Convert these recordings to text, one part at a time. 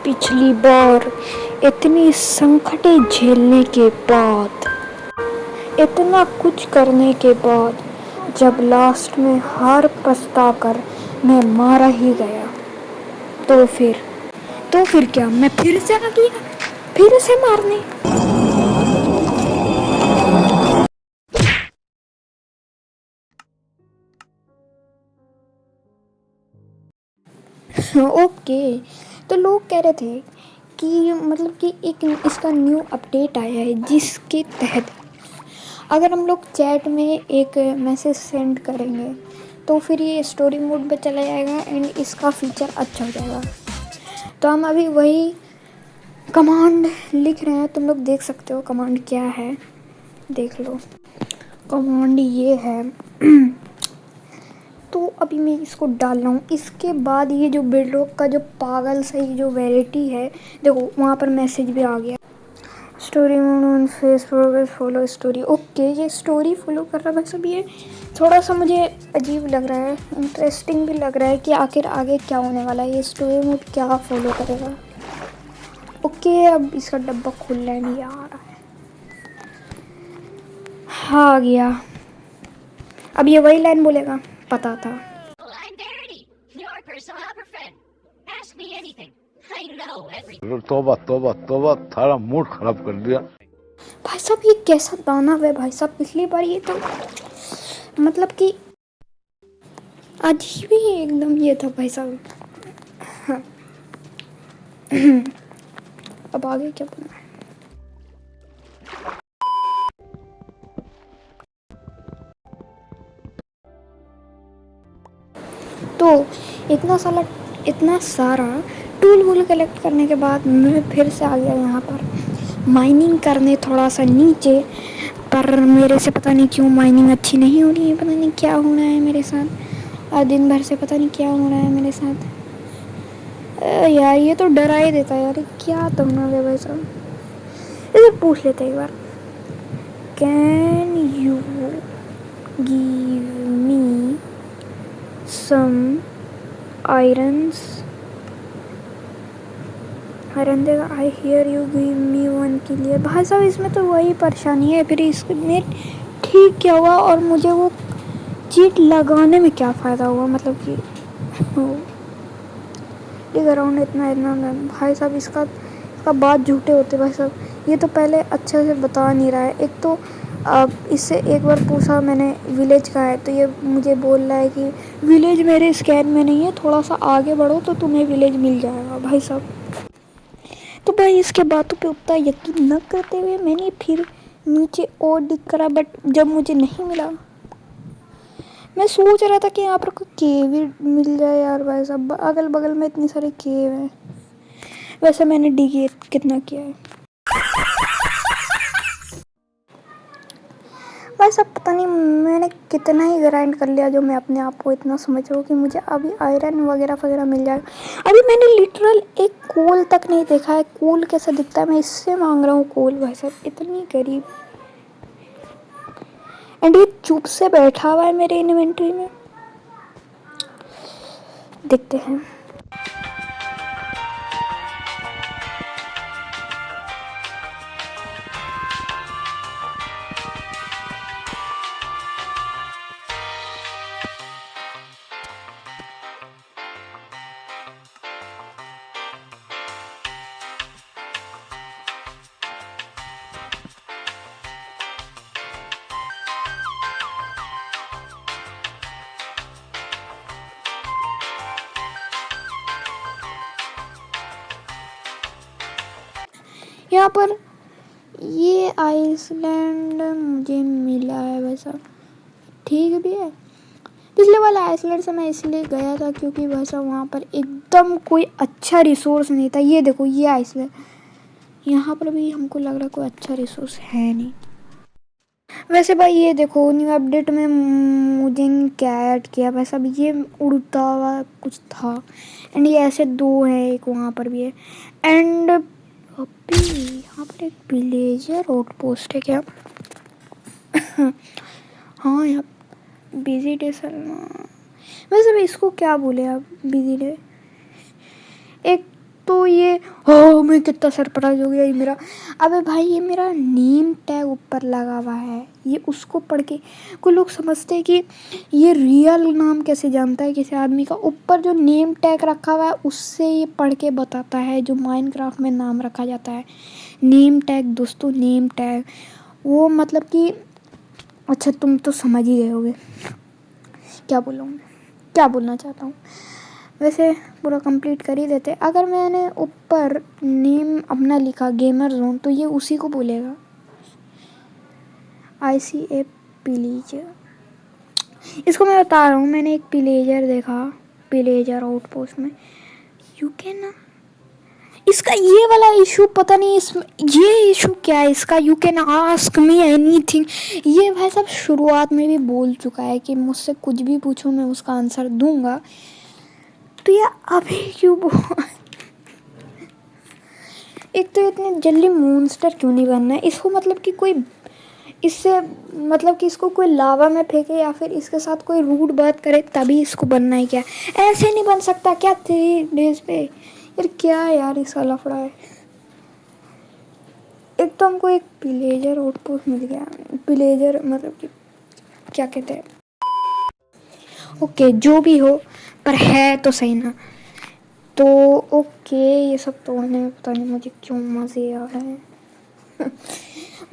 पिछली बार इतनी संकटें झेलने के बाद, इतना कुछ करने के बाद, जब लास्ट में हार पछताकर मैं मारा ही गया, तो फिर क्या मैं फिर से आ गया, फिर से मारने। ओके, तो लोग कह रहे थे कि मतलब कि एक इसका न्यू अपडेट आया है जिसके तहत अगर हम लोग चैट में एक मैसेज सेंड करेंगे तो फिर ये स्टोरी मोड पे चला जाएगा एंड इसका फीचर अच्छा हो जाएगा। तो हम अभी वही कमांड लिख रहे हैं, तुम लोग देख सकते हो कमांड क्या है, देख लो। कमांड ये है तो अभी मैं इसको डाल रहा हूँ। इसके बाद ये जो बिल्डरॉक का जो पागल सही जो वैरायटी है, देखो वहाँ पर मैसेज भी आ गया, story mode on Facebook follow story. Okay, ये स्टोरी फॉलो कर रहा है। सब ये थोड़ा सा मुझे अजीब लग रहा है, इंटरेस्टिंग भी लग रहा है कि आखिर आगे क्या होने वाला है, ये स्टोरी मोड क्या फॉलो करेगा। ओके, अब इसका डब्बा खुलना नहीं आ रहा है। हाँ, आ गया। अब ये वही लाइन बोलेगा, पता था। तौबा तौबा तौबा, थारा मूड खराब कर दिया। भाई साहब ये कैसा दानव है भाई साहब, पिछली बार ये तो मतलब कि अजीब ही एकदम ये था भाई साहब। हाँ। अब आगे क्या बोलना है। तो इतना सारा टूल वूल कलेक्ट करने के बाद मैं फिर से आ गया यहाँ पर माइनिंग करने, थोड़ा सा नीचे। पर मेरे से पता नहीं क्यों माइनिंग अच्छी नहीं हो रही है, पता नहीं क्या हो रहा है मेरे साथ। आज दिन भर से पता नहीं क्या हो रहा है मेरे साथ। यार ये तो डरा ही देता है यार, क्या होना है भाई साहब। इसे पूछ लेते एक बार, can you give me some irons. Iron देगा। I hear you give me one के लिए। भाई साहब इसमें तो वही परेशानी है, फिर इसमें ठीक क्या हुआ और मुझे वो चीट लगाने में क्या फ़ायदा हुआ, मतलब कि अराउंड इतना भाई साहब इसका बात झूठे होते भाई साहब। ये तो पहले अच्छे से बता नहीं रहा है। एक तो इससे एक बार पूछा मैंने विलेज का है, तो ये मुझे बोल रहा है कि विलेज मेरे स्कैन में नहीं है, थोड़ा सा आगे बढ़ो तो तुम्हें विलेज मिल जाएगा। भाई साहब तो भाई इसके बातों पे उतना यकीन न करते हुए मैंने फिर नीचे और दिख करा, बट जब मुझे नहीं मिला, मैं सोच रहा था कि यहाँ पर कोई केव ही मिल जाए यार। भाई साहब अगल बगल में इतनी सारी केव हैं। वैसे मैंने डिग कितना किया है भाई साहब, पता नहीं मैंने कितना ही ग्राइंड कर लिया जो मैं अपने आप को इतना समझ रहा हूँ कि मुझे अभी आयरन वगैरह वगैरह मिल जाएगा। अभी मैंने लिटरल एक कोल तक नहीं देखा है, कोल कैसा दिखता है, मैं इससे मांग रहा हूँ कोल। भाई साहब इतनी गरीब, एंड ये चुप से बैठा हुआ है मेरे इन्वेंट्री में। देखते हैं। यहाँ पर ये आइसलैंड मुझे मिला है, वैसा ठीक भी है। पिछले वाला आइसलैंड से मैं इसलिए गया था क्योंकि वैसा वहाँ पर एकदम कोई अच्छा रिसोर्स नहीं था। ये देखो ये आइसलैंड, यहाँ पर भी हमको लग रहा है कोई अच्छा रिसोर्स है नहीं। वैसे भाई ये देखो न्यू अपडेट में मुझे क्या ऐड किया, वैसा भी ये उड़ता हुआ कुछ था, एंड ये ऐसे दो हैं, एक वहाँ पर भी है। एंड अभी यहाँ पर एक विलेजर आउटपोस्ट है क्या? हाँ यहाँ बिजी डे सर, वैसे भी इसको क्या बोले आप, बिजी डे। एक तो ये हो मैं कितना सरप्राइज हो गया ये मेरा। अबे भाई ये मेरा नेम टैग ऊपर लगा हुआ है, ये उसको पढ़ के कोई लोग समझते हैं कि ये रियल नाम कैसे जानता है किसी आदमी का। ऊपर जो नेम टैग रखा हुआ है उससे ये पढ़ के बताता है जो माइनक्राफ्ट में नाम रखा जाता है। नेम टैग दोस्तों, नेम टैग वो मतलब कि अच्छा तुम तो समझ ही गए होगे क्या बोलूँ मैं, क्या बोलना चाहता हूँ। वैसे पूरा कंप्लीट कर ही देते। अगर मैंने ऊपर नेम अपना लिखा गेमर जोन तो ये उसी को बोलेगा। ICA पिलेजर, इसको मैं बता रहा हूँ, मैंने एक पिलेजर देखा पिलेजर आउटपोस्ट में। यू कैन, इसका ये वाला इशू पता नहीं, इसमें ये इशू क्या है इसका। You can ask me anything, ये भाई साहब शुरुआत में भी बोल चुका है कि मुझसे कुछ भी पूछो मैं उसका आंसर दूंगा। तो ये अभी क्यों एक तो इतने जल्दी मॉन्स्टर क्यों नहीं बनना है इसको, मतलब कि कोई इससे मतलब कि इसको कोई लावा में फेंके या फिर इसके साथ कोई रूड बात करे तभी इसको बनना है क्या। ऐसे नहीं बन सकता क्या 3 डेज पे यार, क्या यार इसका लफड़ा है। एक तो हमको एक पिलेजर आउटपोस्ट मिल गया, पिलेजर मतलब कि क्या कहते हैं, ओके जो भी हो पर है तो सही ना। तो ओके ये सब तोड़ने में पता नहीं मुझे क्यों मज़े आ रहे हैं।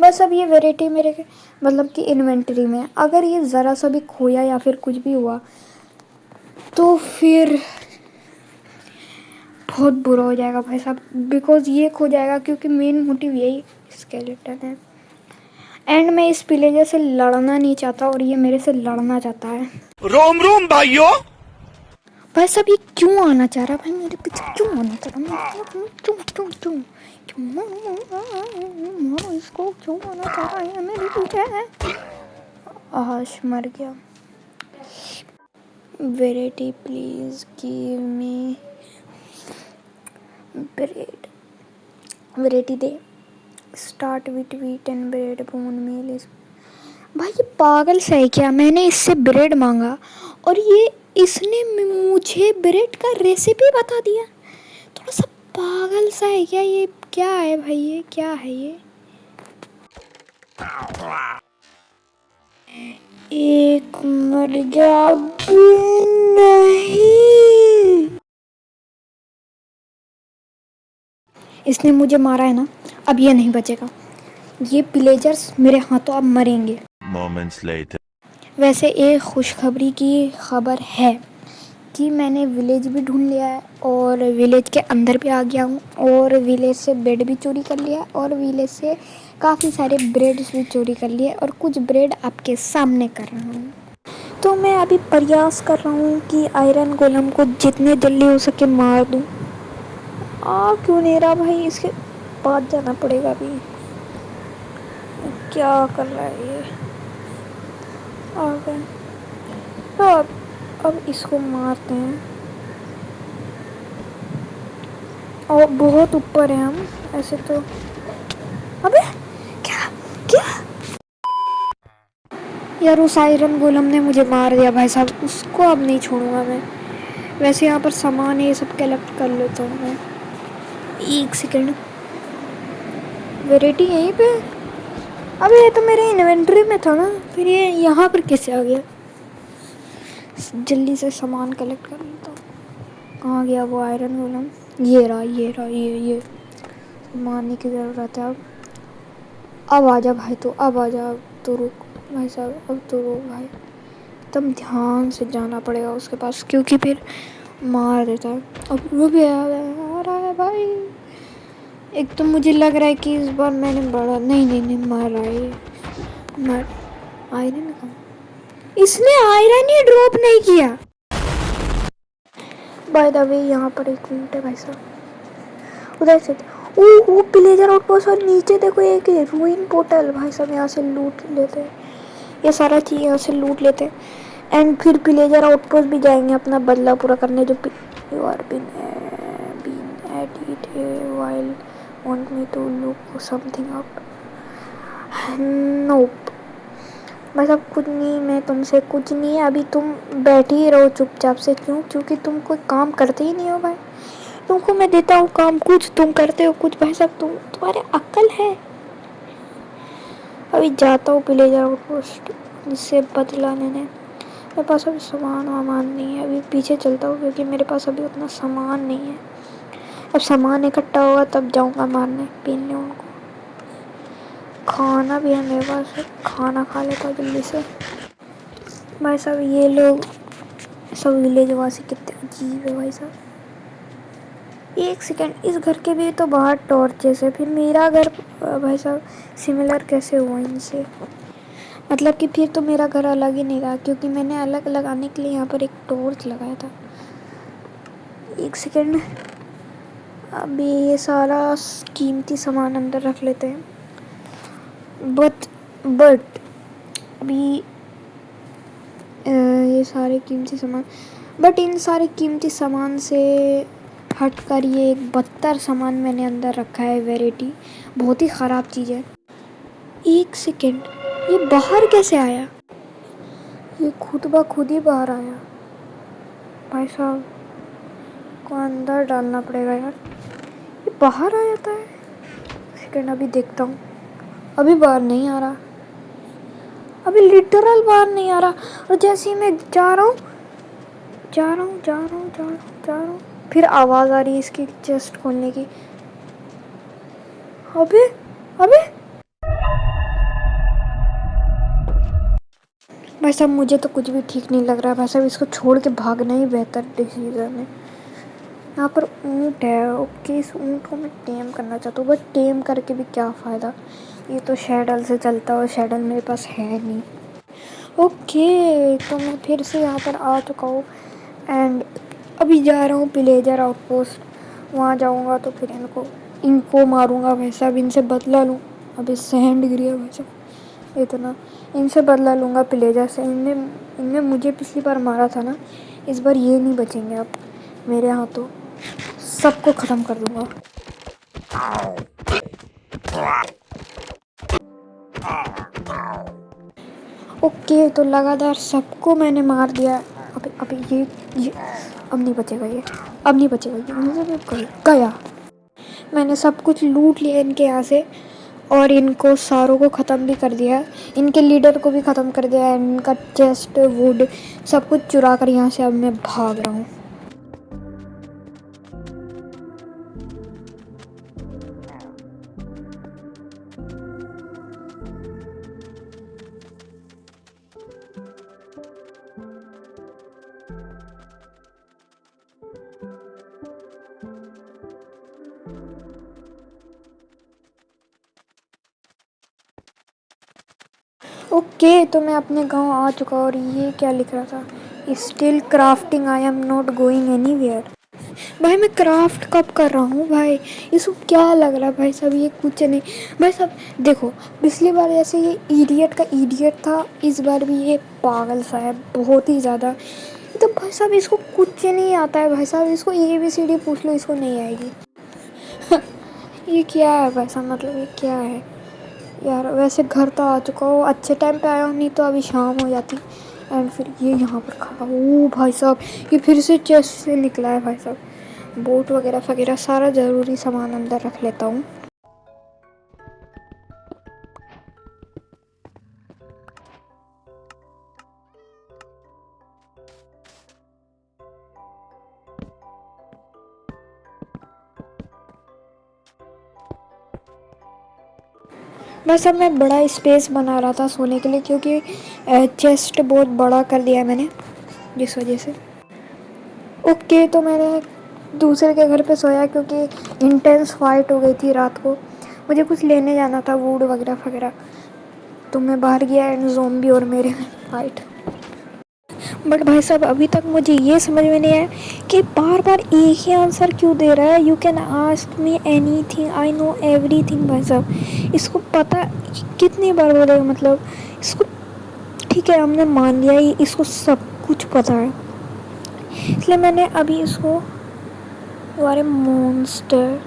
बस अब ये वैरायटी मेरे मतलब कि इन्वेंटरी में, अगर ये ज़रा सा भी खोया या फिर कुछ भी हुआ तो फिर बहुत बुरा हो जाएगा भाई साहब, बिकॉज़ ये खो जाएगा क्योंकि मेन मोटिव यही स्केलेटन है। एंड मैं इस पिलेजर से लड़ना नहीं चाहता और ये मेरे से लड़ना चाहता है। रोम रोम भाइयों। भाई साहब ये क्यों आना चाह रहा है, भाई मेरे पीछे क्यों आना चाह रहा है, क्यों क्यों क्यों क्यों इसको क्यों आना चाह रहा है मेरे पीछे। आश मर गया। Variety please give me bread, variety दे, start with wheat and bread bone meal is. भाई ये पागल सा है क्या, मैंने इससे ब्रेड मांगा और ये इसने मुझे ब्रेड का रेसिपी बता दिया। थोड़ा सा पागल सा है क्या ये, क्या है भाई ये क्या है ये। एक मर गया नहीं, इसने मुझे मारा है ना, अब ये नहीं बचेगा। ये पिलेजर्स मेरे हाथों अब मरेंगे। Moments later. वैसे एक खुशखबरी की खबर है कि मैंने विलेज भी ढूंढ लिया है और विलेज के अंदर भी आ गया हूँ और विलेज से बेड भी चोरी कर लिया और विलेज से काफ़ी सारे ब्रेड्स भी चोरी कर लिए और कुछ ब्रेड आपके सामने कर रहा हूँ। तो मैं अभी प्रयास कर रहा हूँ कि आयरन गोलम को जितने जल्दी हो सके मार दूँ। क्यों नहीं रहा भाई, इसके पास जाना पड़ेगा अभी। क्या कर रहा है ये, आ गए। अब इसको मारते हैं और बहुत ऊपर है हम ऐसे तो। अबे क्या क्या यार, उस आयरन गोलम ने मुझे मार दिया भाई साहब, उसको अब नहीं छोड़ूंगा मैं। वैसे यहाँ पर सामान है ये सब कलेक्ट कर लेता हूँ मैं। एक सेकेंड, वेराइटी यहीं पे। अबे ये तो मेरे इन्वेंटरी में था ना, फिर ये यहाँ पर कैसे आ गया। जल्दी से सामान कलेक्ट कर लेता हूँ। कहाँ गया वो आयरन गोलम, ये रहा ये रहा ये मारने की ज़रूरत है अब आ जा भाई, तो अब आ जा, अब तो रुक भाई साहब, अब तो रुक भाई। एकदम ध्यान से जाना पड़ेगा उसके पास क्योंकि फिर मार देता है। अब वो भी आ रहा है भाई। एक तो मुझे लग रहा है कि इस बार मैंने बड़ा नहीं मार रहा है, मार आयरन का, इसने आयरन ही ड्रॉप नहीं किया। बाय द वे यहाँ पर एक मिनट है भाई साहब, उधर से वो पिलेजर आउटपोस्ट और नीचे देखो एक रूइन पोर्टल। भाई साहब यहाँ से लूट लेते हैं, ये सारा चीज़ यहाँ से लूट लेते हैं एंड फिर पिलेजर आउटपोस्ट भी जाएंगे अपना बदला पूरा करने। जो you are been edit while want me to look something up, nope. भाई साहब कुछ नहीं, मैं तुमसे कुछ नहीं, अभी तुम बैठे ही रहो चुपचाप से। क्यों, क्योंकि तुम कोई काम करते ही नहीं हो भाई। तुमको मैं देता हूँ काम, कुछ तुम करते हो, कुछ भाई साहब तुम्हारे अक्ल है। अभी जाता हूँ विलेजर आउटपोस्ट, जिससे बदला लेने। मेरे पास अभी सामान वामान नहीं है, अभी पीछे चलता हूँ क्योंकि मेरे पास अभी उतना सामान नहीं है। अब सामान इकट्ठा होगा तब जाऊँगा मारने पीने उनको। खाना भी है मेरे पास, खाना खा लेता हूँ जल्दी से। भाई साहब ये लोग सब विलेज वासी कितने अजीब है भाई साहब। एक सेकेंड, इस घर के भी तो बाहर टॉर्चेस है, फिर मेरा घर भाई साहब सिमिलर कैसे हुआ इनसे? मतलब कि फिर तो मेरा घर अलग ही नहीं रहा, क्योंकि मैंने अलग लगाने के लिए यहाँ पर एक टॉर्च लगाया था। एक सेकेंड, अभी ये सारा कीमती सामान अंदर रख लेते हैं। बट अभी ये सारे कीमती सामान, बट इन सारे कीमती सामान से हटकर ये एक बदतर सामान मैंने अंदर रखा है, वेराइटी, बहुत ही ख़राब चीज़ है। एक सेकेंड, ये बाहर कैसे आया? ये खुद ब खुद ही बाहर आया। भाई साहब को अंदर डालना पड़ेगा यार, ये बाहर आ जाता है। सेकेंड, अभी देखता हूँ। अभी बाहर नहीं आ रहा, अभी लिटरल बाहर नहीं आ रहा। और जैसे ही मैं जा रहा हूँ, फिर आवाज़ आ रही है इसकी चेस्ट खोलने की। अबे भाई साहब मुझे तो कुछ भी ठीक नहीं लग रहा है भाई साहब, इसको छोड़ के भागना ही बेहतर डिसीजन है। यहाँ पर ऊँट है, ओके, इस ऊँट को मैं टेम करना चाहता हूँ, बट टेम करके भी क्या फ़ायदा, ये तो शैडल से चलता है और शैडल मेरे पास है नहीं। ओके, तो मैं फिर से यहाँ पर आ चुका हूँ एंड अभी जा रहा हूँ विलेजर आउटपोस्ट। वहाँ जाऊँगा तो फिर इनको मारूँगा भाई साहब, इनसे बदला लूँ। अभी सैंड गिरी है भाई साहब, इतना इनसे बदला लूँगा विलेजर से। इनने मुझे पिछली बार मारा था ना, इस बार ये नहीं बचेंगे अब मेरे हाथों, सबको ख़त्म कर दूँगा। ओके, तो लगातार सबको मैंने मार दिया। अबे ये अब नहीं बचेगा, ये अब नहीं बचेगा, ये मुझे गया। मैंने सब कुछ लूट लिया इनके यहाँ से और इनको सारों को ख़त्म भी कर दिया। इनके लीडर को भी ख़त्म कर दिया, इनका चेस्ट, वुड, सब कुछ चुरा कर यहाँ से अब मैं भाग रहा हूँ। ओके, तो मैं अपने गांव आ चुका और ये क्या लिख रहा था, still crafting, I am not going anywhere. भाई मैं क्राफ्ट कब कर रहा हूँ भाई, इसको क्या लग रहा है भाई साहब, ये कुछ नहीं। भाई साहब देखो, पिछली बार जैसे ये इडियट का इडियट था, इस बार भी ये पागल सा है बहुत ही ज़्यादा। तो भाई साहब इसको कुछ नहीं आता है भाई साहब, इसको ABCD पूछ लो, इसको नहीं आएगी। ये क्या है भाई साहब, मतलब ये क्या है यार। वैसे घर तो आ चुका हूँ, अच्छे टाइम पे आया हूँ, नहीं तो अभी शाम हो जाती। एंड फिर ये यहाँ पर खड़ा, ओ भाई साहब ये फिर से चेस्ट से निकला है भाई साहब। बोट वगैरह सारा ज़रूरी सामान अंदर रख लेता हूँ। बस अब मैं बड़ा स्पेस बना रहा था सोने के लिए, क्योंकि चेस्ट बहुत बड़ा कर दिया है मैंने, जिस वजह से। ओके, तो मैंने दूसरे के घर पे सोया क्योंकि इंटेंस फाइट हो गई थी रात को। मुझे कुछ लेने जाना था, वुड वगैरह। तो मैं बाहर गया एंड ज़ॉम्बी और मेरे में फाइट। बट भाई साहब अभी तक मुझे ये समझ में नहीं आया कि बार बार एक ही आंसर क्यों दे रहा है। You can ask me any thing, I know every thing. भाई साहब इसको पता कितनी बार बोलेगा, मतलब इसको ठीक है हमने मान लिया ही, इसको सब कुछ पता है। इसलिए मैंने अभी इसको बारे मॉन्स्टर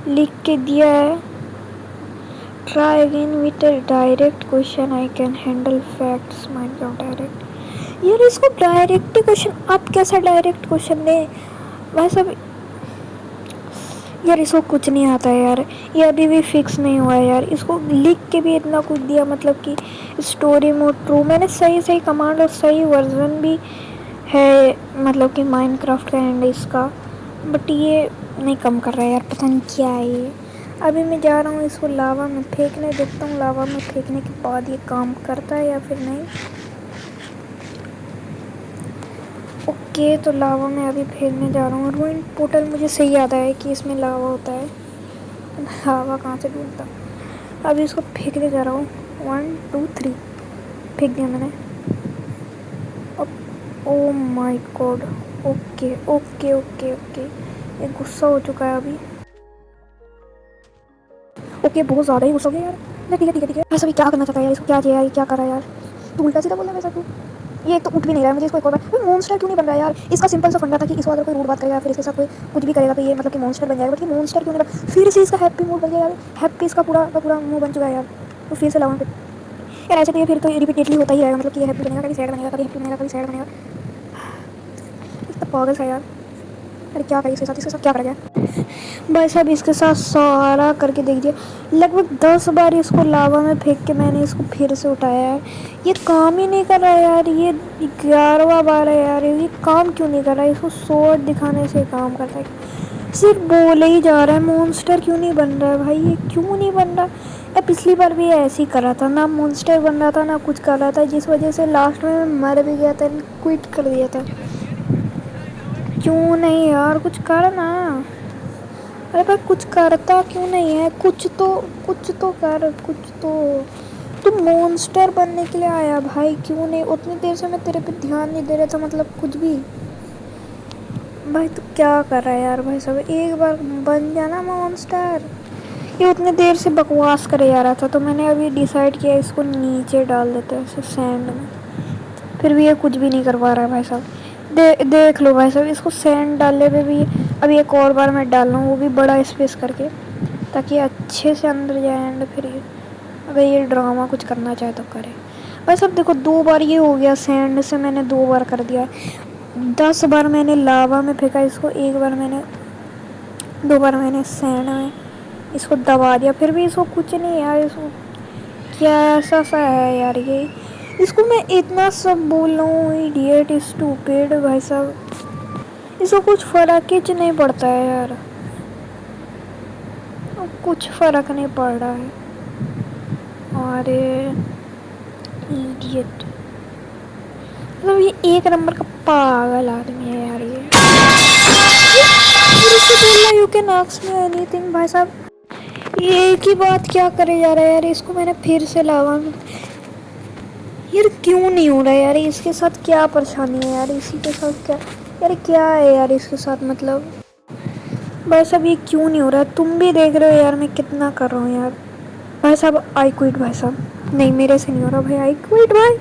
लिख के दिया है। Try again with a direct question, I can handle facts mind of direct. यार इसको डायरेक्ट क्वेश्चन, आप कैसा डायरेक्ट क्वेश्चन दें भाई साहब, यार इसको कुछ नहीं आता है यार, ये अभी भी फिक्स नहीं हुआ है यार। इसको लिख के भी इतना कुछ दिया, मतलब कि स्टोरी मोड ट्रू, मैंने सही सही कमांड और सही वर्जन भी है, मतलब कि माइनक्राफ्ट का एंड इसका, बट ये नहीं कम कर रहा है यार, पता नहीं क्या है ये। अभी मैं जा रहा हूँ इसको लावा में फेंकने, देखता हूँ लावा में फेंकने के बाद ये काम करता है या फिर नहीं। ओके, तो लावा में अभी फेंकने जा रहा हूँ। रूइन पोर्टल मुझे सही याद है कि इसमें लावा होता है, लावा कहाँ से ढूंढता। अभी इसको फेंकने जा रहा हूँ, 1 2 3 फेंक दिया मैंने। Oh my God, okay okay okay okay, ये गुस्सा हो चुका है अभी। ओके, बहुत ज़्यादा ही गुस्सा हो गया यार। ठीक है ठीक है ठीक है, वैसे भी क्या करना चाहता है यार, इसको क्या किया यार, ये क्या कर रहा है यार, तू उल्टा सीधा बोल रहा है वैसा तू। ये तो उठ भी नहीं रहा है, मुझे इसको एक और बार मॉन्स्टर क्यों नहीं बन रहा है यार। इसका सिंपल सा फंडा था कि इसको अगर कोई रूड बात करेगा फिर इसके साथ कोई कुछ भी करेगा तो ये मतलब कि मॉन्स्टर बन जाएगा, बट ये मॉन्स्टर क्यों नहीं बन, फिर से इसका हैप्पी मूड बन गया यार। हैप्पी इसका पूरा का पूरा मुंह बन चुका है यार, तो फिर से लावा पे यार। ऐसे तो ये फिर तो रिपीटेडली होता ही रहेगा, मतलब कि ये हैप्पी बनेगा कभी सैड बनेगा, कभी हैप्पी बनेगा कभी सैड बनेगा। इतना पागल सा यार। अरे क्या करें इसके साथ क्या कर गया भाई साहब, इसके साथ सारा करके देख दिया। लगभग 10 बार इसको लावा में फेंक के मैंने इसको फिर से उठाया यार, ये काम ही नहीं कर रहा है यार। ये 11वां बार है यार, ये काम क्यों नहीं कर रहा है। इसको स्वॉर्ड दिखाने से काम करता है, सिर्फ बोले ही जा रहा है। मॉन्स्टर क्यों नहीं बन रहा है भाई, ये क्यों नहीं बन रहा है। पिछली बार भी ऐसे ही कर रहा था, ना मॉन्स्टर बन रहा था ना कुछ कर रहा था, जिस वजह से लास्ट में मैं मर भी गया था, क्विट कर दिया था। क्यों नहीं यार, कुछ कर ना। अरे भाई कुछ करता क्यों नहीं है, कुछ तो कर, कुछ तो। तू मॉन्स्टर बनने के लिए आया भाई, क्यों नहीं। उतनी देर से मैं तेरे पे ध्यान नहीं दे रहा था, मतलब कुछ भी। भाई तू क्या कर रहा है यार भाई साहब, एक बार बन जाना मॉन्स्टर। ये उतनी देर से बकवास करे जा रहा था, तो मैंने अभी डिसाइड किया इसको नीचे डाल देते हैं ऐसे सैंड में। फिर भी ये कुछ भी नहीं करवा रहा है भाई साहब। देख लो भाई साहब, इसको सैंड डालने पे भी अभी एक और बार मैं डाल रहा हूँ, वो भी बड़ा स्पेस करके, ताकि अच्छे से अंदर जाए। एंड फिर ये अगर ये ड्रामा कुछ करना चाहे तो करे भाई साहब। देखो 2 बार ये हो गया, सैंड से मैंने 2 बार कर दिया, 10 बार मैंने लावा में फेंका इसको, 1 बार मैंने 2 बार मैंने सैंड में इसको दबा दिया, फिर भी इसको कुछ नहीं यार। इसको क्या ऐसा सा है यार ये, इसको मैं इतना सब बोल रहा हूँ इडियट स्टूपिड भाई साहब, इसको कुछ फर्क ही नहीं पड़ता है यार, कुछ फर्क नहीं पड़ रहा है। अरे इडियट, मतलब ये एक नंबर का पागल आदमी है यार ये। फिर इससे बोल रहा you can ask me anything भाई साहब, ये एक ही बात क्या करे जा रहा है यार। इसको मैंने फिर से लावा यार, क्यों नहीं हो रहा है यार, इसके साथ क्या परेशानी है यार, इसी के साथ क्या यार, क्या है यार इसके साथ, मतलब भाई साहब ये क्यों नहीं हो रहा है। तुम भी देख रहे हो यार मैं कितना कर रहा हूँ यार। भाई साहब आई क्विट भाई साहब, नहीं मेरे से नहीं हो रहा भाई, आई क्विट भाई।